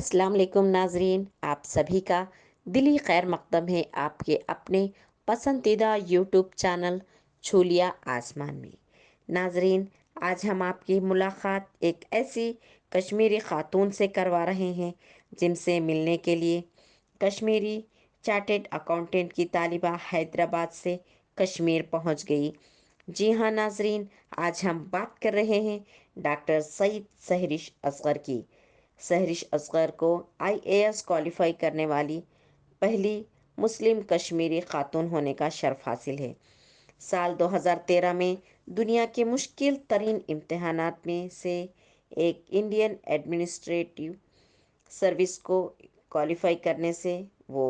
अस्सलाम वालेकुम नाजरीन, आप सभी का दिली खैर मकदम है आपके अपने पसंदीदा यूट्यूब चैनल छूलिया आसमान में। नाजरीन, आज हम आपकी मुलाकात एक ऐसी कश्मीरी खातून से करवा रहे हैं जिनसे मिलने के लिए कश्मीरी चार्टेड अकाउंटेंट की तालिबा हैदराबाद से कश्मीर पहुंच गई। जी हाँ नाजरीन, आज हम बात कर रहे हैं डॉक्टर सईद सहरिश असगर की। सहरिश असगर को आईएएस क्वालिफाई करने वाली पहली मुस्लिम कश्मीरी खातून होने का शर्फ हासिल है। साल 2013 में दुनिया के मुश्किल तरीन इम्तहानात में से एक इंडियन एडमिनिस्ट्रेटिव सर्विस को क्वालिफाई करने से वो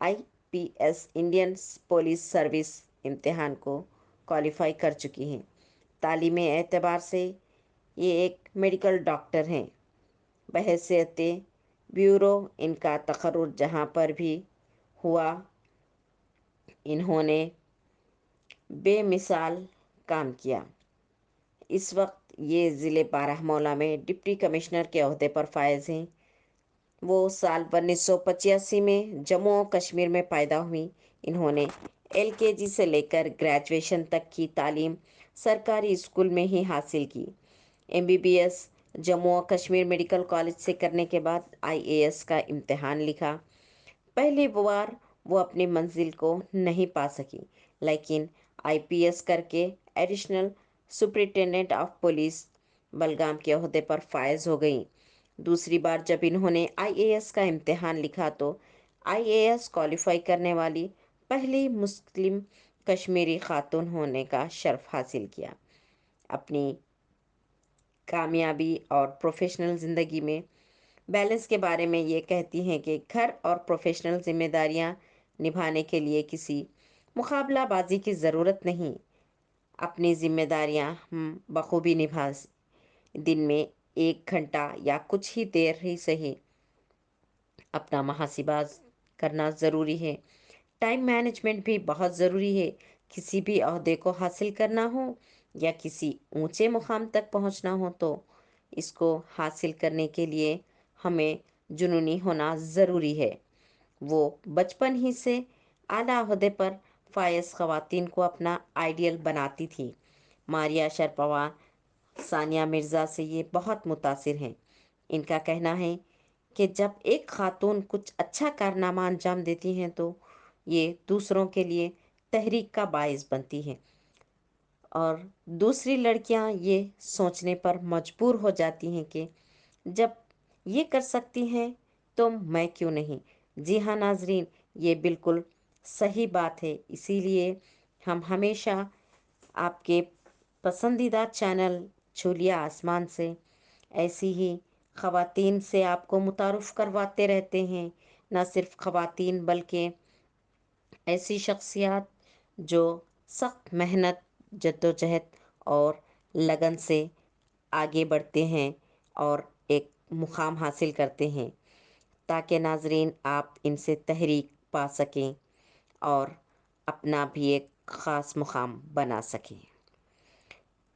आईपीएस इंडियन पुलिस सर्विस इम्तिहान को क्वालिफाई कर चुकी हैं। तालीमी एतबार से ये एक मेडिकल डॉक्टर हैं। बहैसियत ब्यूरो इनका तखर्रुज जहाँ पर भी हुआ, इन्होंने बेमिसाल काम किया। इस वक्त ये ज़िले बारामूला में डिप्टी कमिश्नर के ओहदे पर फायज हैं। वो साल 1985 में जम्मू और कश्मीर में पैदा हुई। इन्होंने एलकेजी से लेकर ग्रेजुएशन तक की तालीम सरकारी स्कूल में ही हासिल की। एमबीबीएस जम्मू और कश्मीर मेडिकल कॉलेज से करने के बाद आईएएस का इम्तिहान लिखा। पहली बार वो अपनी मंजिल को नहीं पा सकी, लेकिन आईपीएस करके additional superintendent of police Balgam के ओहदे पर फायज हो गई। दूसरी बार जब इन्होंने आईएएस का इम्तिहान लिखा तो आईएएस क्वालिफाई करने वाली पहली मुस्लिम कश्मीरी खातून होने का शर्फ हासिल किया। अपनी कामयाबी और प्रोफेशनल ज़िंदगी में बैलेंस के बारे में ये कहती हैं कि घर और प्रोफेशनल जिम्मेदारियां निभाने के लिए किसी मुकाबलाबाजी की ज़रूरत नहीं। अपनी जिम्मेदारियां हम बखूबी निभा दिन में 1 घंटा या कुछ ही देर ही सही अपना मुहासिबा करना ज़रूरी है। टाइम मैनेजमेंट भी बहुत ज़रूरी है। किसी भी ओहदे को हासिल करना हो या किसी ऊंचे मुकाम तक पहुंचना हो तो इसको हासिल करने के लिए हमें जुनूनी होना ज़रूरी है। वो बचपन ही से आला ओहदे पर फायज ख़वातीन को अपना आइडियल बनाती थी। मारिया शरपवा, सानिया मिर्ज़ा से ये बहुत मुतासिर हैं। इनका कहना है कि जब एक खातून कुछ अच्छा कारनामा अंजाम देती हैं तो ये दूसरों के लिए तहरीक का बायस बनती हैं और दूसरी लड़कियां ये सोचने पर मजबूर हो जाती हैं कि जब ये कर सकती हैं तो मैं क्यों नहीं। जी हाँ नाजरीन, ये बिल्कुल सही बात है। इसीलिए हम हमेशा आपके पसंदीदा चैनल छूलिया आसमान से ऐसी ही ख़वातीन से आपको मुतारुफ़ करवाते रहते हैं। न सिर्फ ख़वातीन बल्कि ऐसी शख्सियत जो सख्त मेहनत, जद्दोजहद और लगन से आगे बढ़ते हैं और एक मुकाम हासिल करते हैं, ताकि नाजरीन आप इनसे तहरीक पा सकें और अपना भी एक ख़ास मुकाम बना सकें।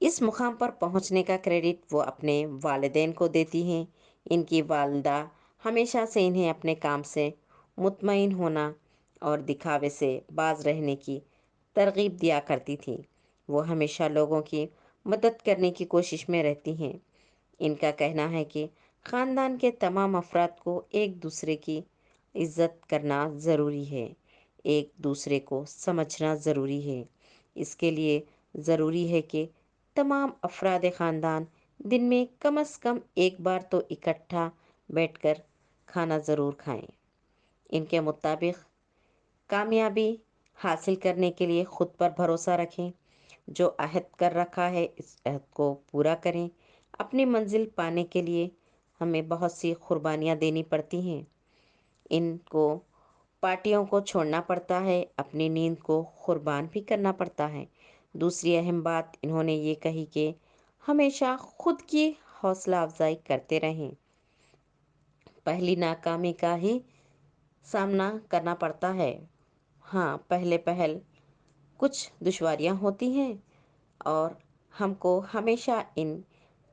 इस मुकाम पर पहुंचने का क्रेडिट वो अपने वालिदैन को देती हैं। इनकी वालदा हमेशा से इन्हें अपने काम से मुतमईन होना और दिखावे से बाज रहने की तरगीब दिया करती थी। वो हमेशा लोगों की मदद करने की कोशिश में रहती हैं। इनका कहना है कि ख़ानदान के तमाम अफराद को एक दूसरे की इज़्ज़त करना ज़रूरी है, एक दूसरे को समझना ज़रूरी है। इसके लिए ज़रूरी है कि तमाम अफराद ख़ानदान दिन में कम अज़ कम एक बार तो इकट्ठा बैठकर खाना ज़रूर खाएं। इनके मुताबिक कामयाबी हासिल करने के लिए ख़ुद पर भरोसा रखें। जो अहद कर रखा है इस अहद को पूरा करें। अपनी मंजिल पाने के लिए हमें बहुत सी कुर्बानियाँ देनी पड़ती हैं। इनको पार्टियों को छोड़ना पड़ता है, अपनी नींद को कुर्बान भी करना पड़ता है। दूसरी अहम बात इन्होंने ये कही कि हमेशा खुद की हौसला अफजाई करते रहें। पहली नाकामी का ही सामना करना पड़ता है। हाँ, पहले पहल कुछ दुश्वारियाँ होती हैं और हमको हमेशा इन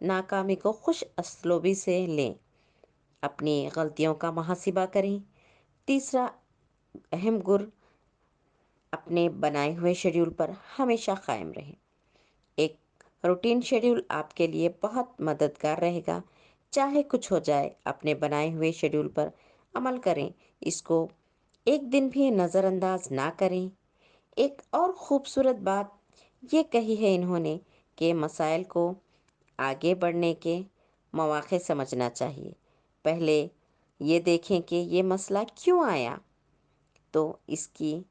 नाकामी को खुश असलोबी से लें اپنی غلطیوں کا محاسبہ کریں۔ تیسرا اہم گر، اپنے بنائے ہوئے شیڈول پر ہمیشہ قائم رہیں۔ ایک روٹین شیڈول آپ کے لیے بہت مددگار رہے گا۔ چاہے کچھ ہو جائے، اپنے بنائے ہوئے شیڈول پر عمل کریں، اس کو ایک دن بھی نظر انداز نہ کریں۔ ایک اور خوبصورت بات یہ کہی ہے انہوں نے کہ مسائل کو آگے بڑھنے کے مواقع سمجھنا چاہیے۔ پہلے یہ دیکھیں کہ یہ مسئلہ کیوں آیا، تو اس کی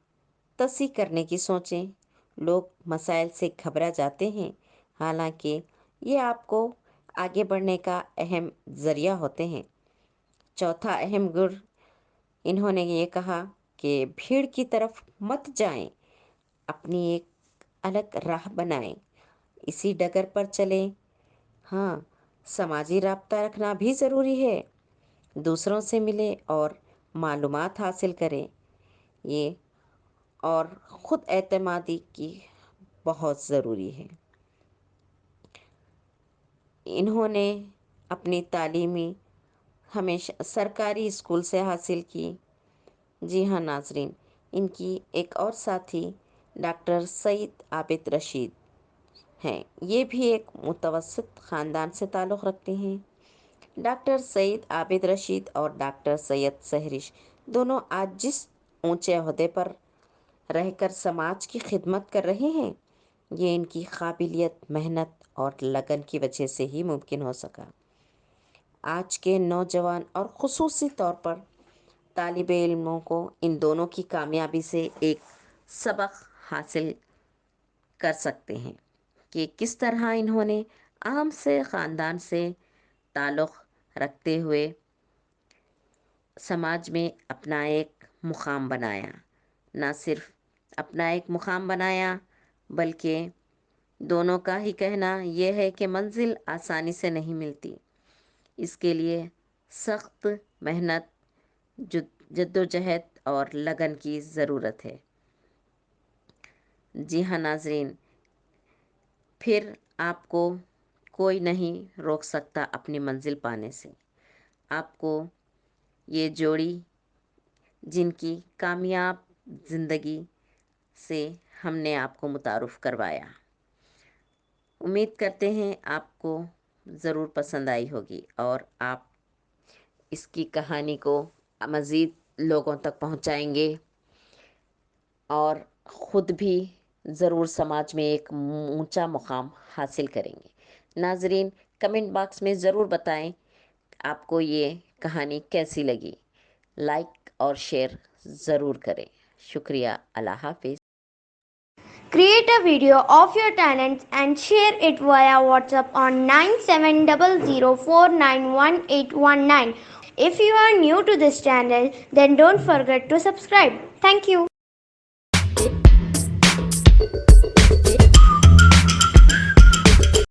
تصحیح کرنے کی سوچیں۔ لوگ مسائل سے گھبرا جاتے ہیں، حالانکہ یہ آپ کو آگے بڑھنے کا اہم ذریعہ ہوتے ہیں۔ چوتھا اہم گر، انہوں نے یہ کہا کہ بھیڑ کی طرف مت جائیں، اپنی ایک الگ راہ بنائیں، اسی ڈگر پر چلیں۔ ہاں، سماجی رابطہ رکھنا بھی ضروری ہے، دوسروں سے ملیں اور معلومات حاصل کریں، یہ اور خود اعتمادی کی بہت ضروری ہے۔ انہوں نے اپنی تعلیمی ہمیشہ سرکاری اسکول سے حاصل کی۔ جی ہاں ناظرین، ان کی ایک اور ساتھی ڈاکٹر سعید عابد رشید ہیں، یہ بھی ایک متوسط خاندان سے تعلق رکھتے ہیں۔ ڈاکٹر سعید عابد رشید اور ڈاکٹر سید سہرش دونوں آج جس اونچے عہدے پر رہ کر سماج کی خدمت کر رہے ہیں، یہ ان کی قابلیت، محنت اور لگن کی وجہ سے ہی ممکن ہو سکا۔ آج کے نوجوان اور خصوصی طور پر طالب علموں کو ان دونوں کی کامیابی سے ایک سبق حاصل کر سکتے ہیں کہ کس طرح انہوں نے عام سے خاندان سے تعلق رکھتے ہوئے سماج میں اپنا ایک مقام بنایا۔ نہ صرف اپنا ایک مقام بنایا، بلکہ دونوں کا ہی کہنا یہ ہے کہ منزل آسانی سے نہیں ملتی، اس کے لیے سخت محنت، جدوجہد اور لگن کی ضرورت ہے۔ جی ہاں ناظرین، پھر آپ کو کوئی نہیں روک سکتا اپنی منزل پانے سے۔ آپ کو یہ جوڑی جن کی کامیاب زندگی سے ہم نے آپ کو متعارف کروایا، امید کرتے ہیں آپ کو ضرور پسند آئی ہوگی اور آپ اس کی کہانی کو مزید لوگوں تک پہنچائیں گے اور خود بھی ضرور سماج میں ایک اونچا مقام حاصل کریں گے۔ ناظرین، کمنٹ باکس میں ضرور بتائیں آپ کو یہ کہانی کیسی لگی۔ لائک اور شیئر ضرور کریں۔ شکریہ، اللہ حافظ۔ Create a video of your talents and share it via WhatsApp on 9700491819. If you are new to this channel, then don't forget to subscribe. Thank you.